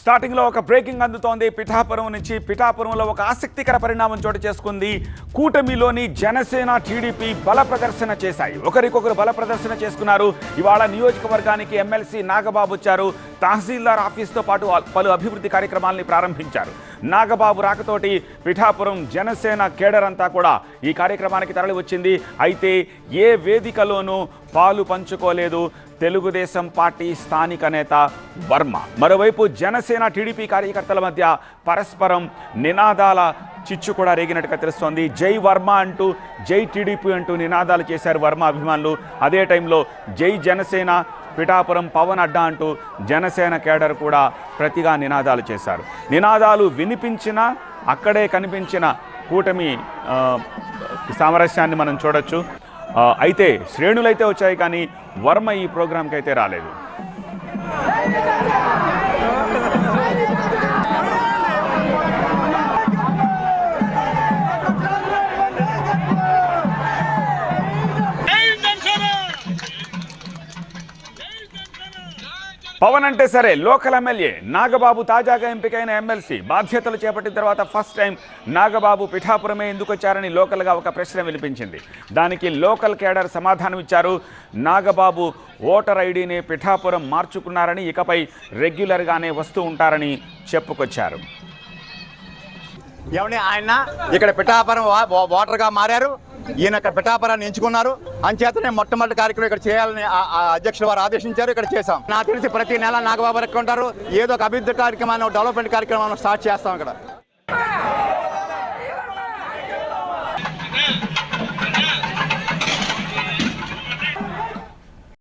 స్టార్టింగ్లో ఒక బ్రేకింగ్ అందుతోంది పిఠాపురం నుంచి. పిఠాపురంలో ఒక ఆసక్తికర పరిణామం చోటు చేసుకుంది. కూటమిలోని జనసేన టీడీపీ బల ప్రదర్శన చేశాయి. ఒకరికొకరు బల ప్రదర్శన చేసుకున్నారు. ఇవాళ నియోజకవర్గానికి ఎమ్మెల్సీ నాగబాబు వచ్చారు. తహసీల్దార్ ఆఫీస్తో పాటు పలు అభివృద్ధి కార్యక్రమాలని ప్రారంభించారు. నాగబాబు రాకతోటి పిఠాపురం జనసేన కేడర్ అంతా కూడా ఈ కార్యక్రమానికి తరలి వచ్చింది. అయితే ఏ వేదికలోనూ పాలు పంచుకోలేదు తెలుగుదేశం పార్టీ స్థానిక నేత వర్మ. మరోవైపు జనసేన టీడీపీ కార్యకర్తల మధ్య పరస్పరం నినాదాల చిచ్చు కూడా రేగినట్టుగా తెలుస్తోంది. జై వర్మ అంటూ, జై టీడీపీ అంటూ నినాదాలు చేశారు వర్మ అభిమానులు. అదే టైంలో జై జనసేన, పిఠాపురం పవన్ అడ్డా అంటూ జనసేన కేడర్ కూడా ప్రతిగా నినాదాలు చేశారు. నినాదాలు వినిపించిన అక్కడే కనిపించిన కూటమి సామరస్యాన్ని మనం చూడొచ్చు. అయితే శ్రేణులైతే వచ్చాయి, కానీ వర్మ ఈ ప్రోగ్రాంకి అయితే రాలేదు. పవన్ అంటే సరే లోకల్ ఎమ్మెల్యే నాగబాబు తాజాగా ఎంపికైన ఎమ్మెల్సీ. బాధ్యతలు చేపట్టిన తర్వాత ఫస్ట్ టైం నాగబాబు పిఠాపురమే ఎందుకు వచ్చారని లోకల్గా ఒక ప్రశ్న వినిపించింది. దానికి లోకల్ కేడర్ సమాధానం ఇచ్చారు. నాగబాబు ఓటర్ ఐడిని పిఠాపురం మార్చుకున్నారని, ఇకపై రెగ్యులర్గానే వస్తూ ఉంటారని చెప్పుకొచ్చారు. ఏమని ఆయన ఇక్కడ పిఠాపురం ఓటర్గా మారారు. ఈయన ఇక్కడ పిఠాపురాన్ని ఎంచుకున్నారు. అంచేతనే మొట్టమొదటి కార్యక్రమం ఇక్కడ చేయాలని అధ్యక్షుల వారు ఆదేశించారు. ఇక్కడ చేశాం. నాకు తెలిసి ప్రతి నెల నాగబాబు ఎక్కుంటారు. ఏదో ఒక అభివృద్ధి కార్యక్రమాన్ని, డెవలప్మెంట్ కార్యక్రమాన్ని స్టార్ట్ చేస్తాం ఇక్కడ.